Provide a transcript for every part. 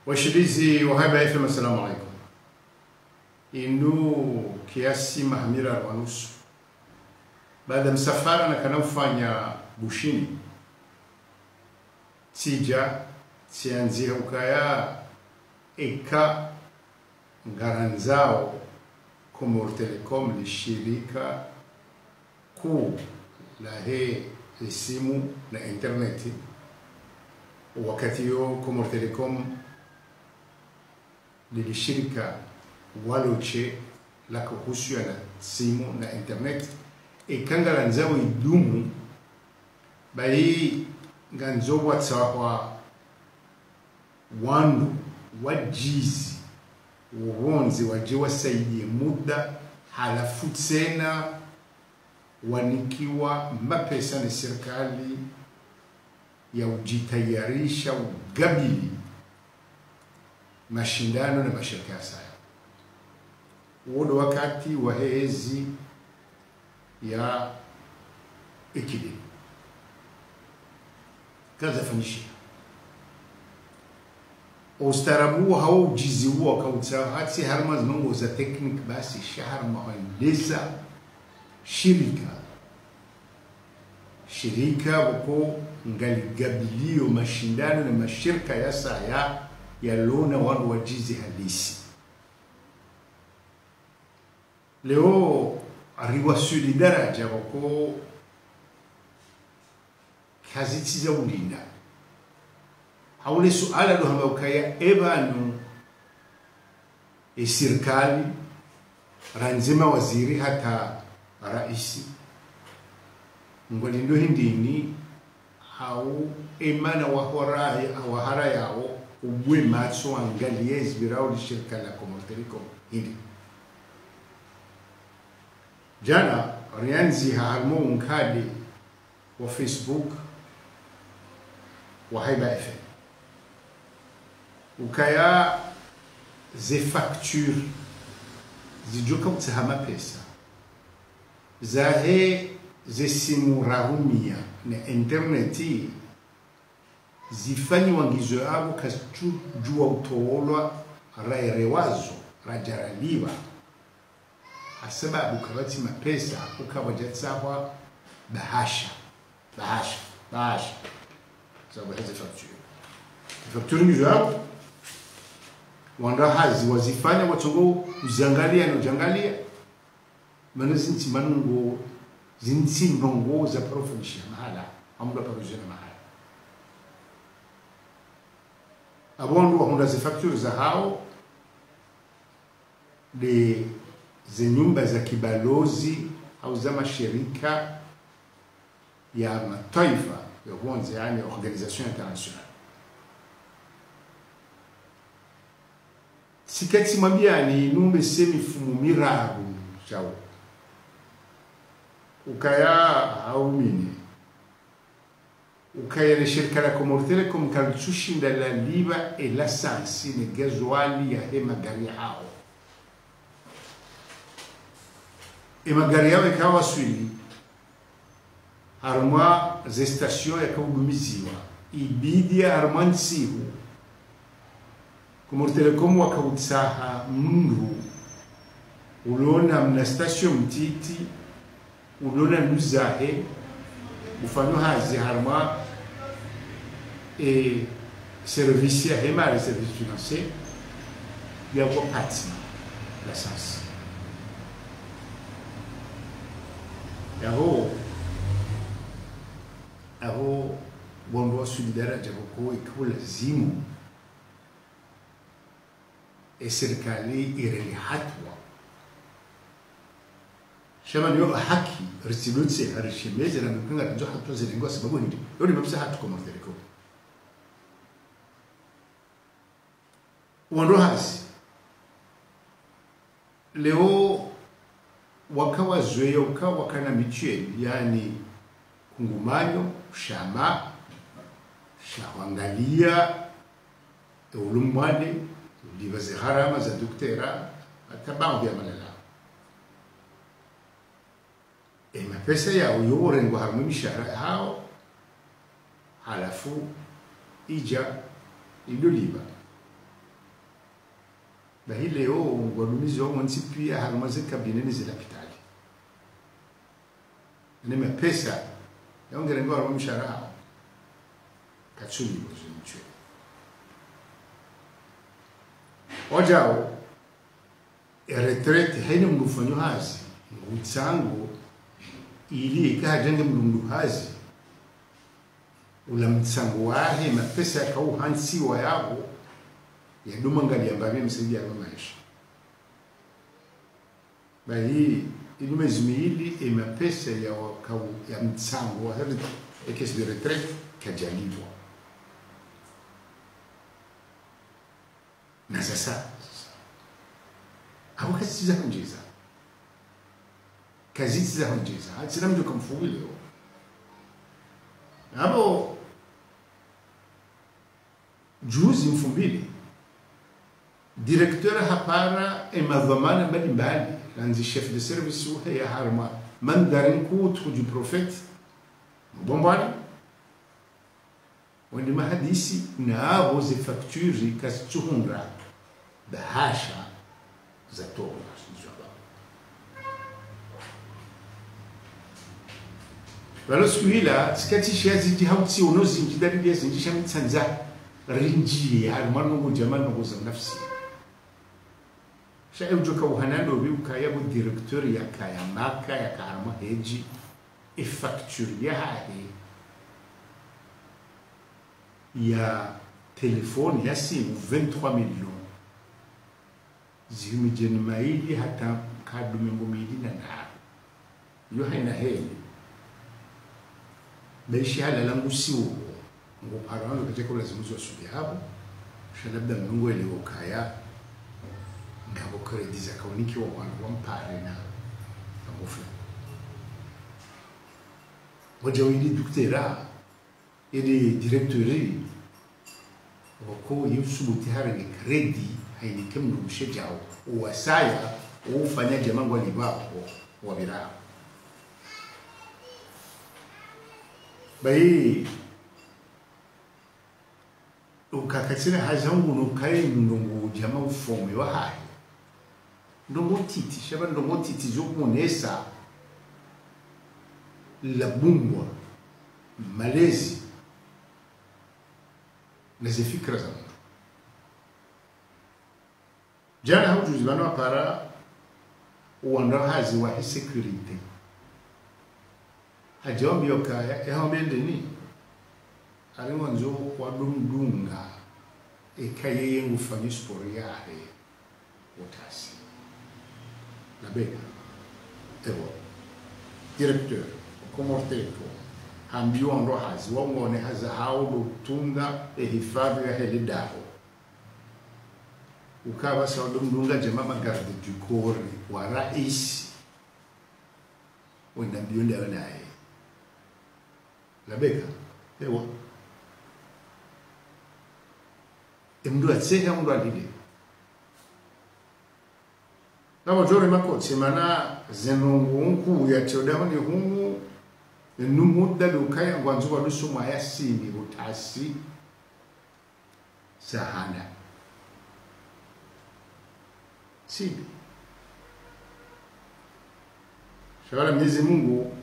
Washirizi wa Haiba FM, assalamu alaikum. Inu kiasi mahamira wanusu baada msafara na kanaufanya bushini tija tianzia ukaya eka ngaranzao Comor Telecom ni shirika kuu la simu na interneti. Wakati yo Comor Telecom ni shirika waloche la kuhusu na simu na internet ngaranzao idumu bai nganzo watsawa wandu wajizi uonzi wajiwa saidi muda halafu tena wanikiwa mapesa na serikali ya ujitayarisha ugabili mashindano na mashirika ya saya. Uodo wakati wa hezi ya ikili kaza fanishia ustarabu hao ujizi huo kautsa hati harma zmango za teknik basi shahar mawaendeza shirika wako ngaligabilio mashindano na mashirika ya saya ya lona wanu wajizi halisi. Leo ariwasuli daraja wako kaziti za ulinda haule suala ndo hamba ukaya ebanu serikali ranzima waziri hata raisi ngolindo hindini hau emana wahara yao ubwe matso angalie zbirao li shirika la Comor Telecom hindi. Jana rianzi hahalmo unkadi wa Facebook wa Haiba FM ukaya ze facture zijoka utahama pesa zahe ze simu rahumia na interneti zifanyi wangizo abo kastu jua utoolwa rairewazo rajaraliwa asababu kabati mapesa ukawajatsawa bahasha sababu hizi facture ngizo abo wanda hazi wazifanya watongo uzangalia no jangalia manazinti manungo zinti ndongo za profesha mahala amda parujena mahala abondo wahunda zi facture za hao de nyumba za kibalozi au za mashirika ya mataifa ya kwanza, yani organisation internationale. Sikati mwambiani numbe semi fumu mirabu chao ukaya haumini ukaya le shirika la Comor Telecom kalchushinda la liba e la sansi ne gazoali ya magari hao magari yao ikawa swili harma ze station yakaudumiziwa ibidi harma nsihu Comor Telecom wakautsaha mundu ulona mna station mtiti ulona nuzahe ufano hazi harma service ya hema les services financiers ya kwa pati la sens aho bondo solidara jaboko ikula zimu serikali ireli hatwa shama ndio haki risilutse harishimeze na mkunga ndio hatwa zilengo sababu ndio yoni mabisa hatu Comor Telecom wando hasi leo wakawa zoea ukawa kana micheli yani kungumanyo shama shawangalia ulumwade libaze harama za doktera atabangu ya malala mapesa ya uyore ngo harmu mishahara hao halafu ija iloliba Bahi leo wadumizi wao wansi pia halmazi kabineni zila pitali. Nime pesa yaongere ngwa mshahara katsuli bozimchwe. Ojao retraite haina mdufanyo hazi ngutsangu ili ikajenge mdundu hazi ula mtsangu wahe mapesa yakau hansi wa yabo ya duma ngali ambaye msaidia kwa maisha. Bahi inume zimili mapesa ya wakau ya mtsangu wa hali ekesi de retraite kajalibwa. Na sasa au kazi za hunjeza kazi za hunjeza hatina mtu kumfuwi leo hapo juzi mfumbili directeur hapara madhamana mbalimbali lanzi chef de service wa ya harma mandarin kutu du prophète bombani wandi mahadisi na voze facture kastuhundra bahasha za toba wala suila skati shazi jihauti unozi njidari dia zinjisha mitsanza rinji harmano ngo jamano ngo za nafsi sha ujoka uhanando biuka ya directeur ya kaya maka ya karma heji e facture ya hahi ya telefone ya simu 23 millions zimijeni maili hata kadume ngomili na yo haina heli beishi hala langu siwo ngo parano katika lazimuzo subi hapo shalabda mungu ile ukaya ngabo credit za kauniki wa wangu wampare na ngofu waje wili duktera ili directori wako yusubu tihari ni credit haini kemnu mshejao uwasaya ufanya jamangu alibapo wabira bai ukakatsina hazangu nukai ndongo jama ufome wa hai ndongo titi shaba ndongo titi zokunesa la bungwa malezi na zifikra za mtu jana haujuzi bano para uwanda hazi wa security hajombi yokaya ehomende ni ari wanzo kwa dumdunga ekaye yengu fanyi spori yahe otasi la bega evo directeur komorteko hambio ndo hazi wongone haza haudo tunga ehifadhi ya helidaho ukawa sawa dumdunga jama garde du corps wa rais wenda bionde wanae la bega evo mdu atseha mdu alide na wajore makotse mana zenungu unku ya chodaho ni hungu numuda lukaya ngwanzu wa lusuma ya sini utasi sahana sini shawala Mwenyezi Mungu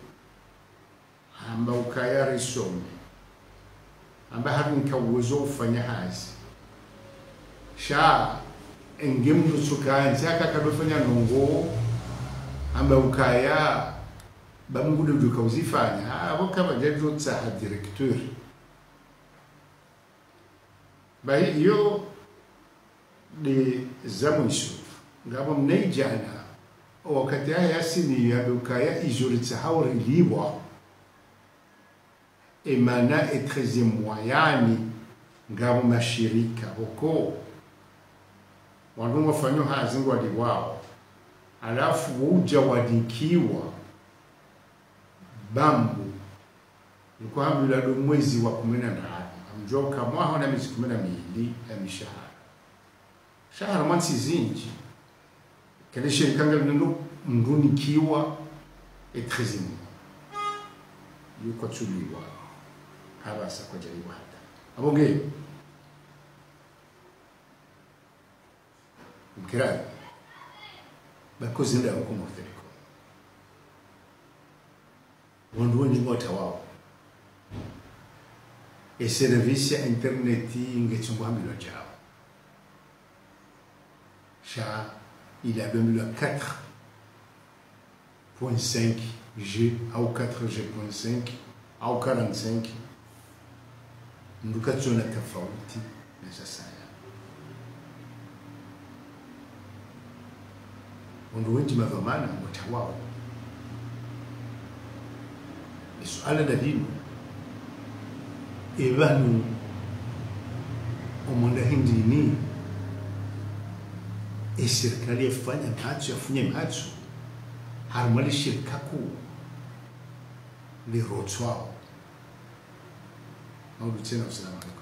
amba ukaya risome amba havinka uwezo ufanya hazi sha engemu sukanza kakadofanya nongo amba ukaya bamungude ujuka uzifanya abo kama jejo tsa directeur bai yo de zamwisho ngabo mnejana wakati haya sini ya ukaya ijoritsa hauri libwa emana etreze moyani ngabo mashirika huko wandu wafanyo hazi ngwadi wao alafu uja wadikiwa bambu yuko hamila do mwezi wa 18 amjoka mwaho na miezi 12 ya mishahara shahara mwansi zinji kale shirika ngalo ndunikiwa etrezimo yuko tuliwa habasa kwa jaribu hata abonge mkirani bakozi nda huko Telecom wandu wengi ngota wao e servizi ya interneti ngechungwa mbilo chao sha il a 4.5 G au 4G.5 au 45 nduka tuna tofauti na sasa wandu wengi mavamana ngota wao suala la dini ebanu omonda hindini serikali yafanya mhatso yafunye mhatso harumali shirika kuu lirotswao. Maulu tena, assalamu alaikum.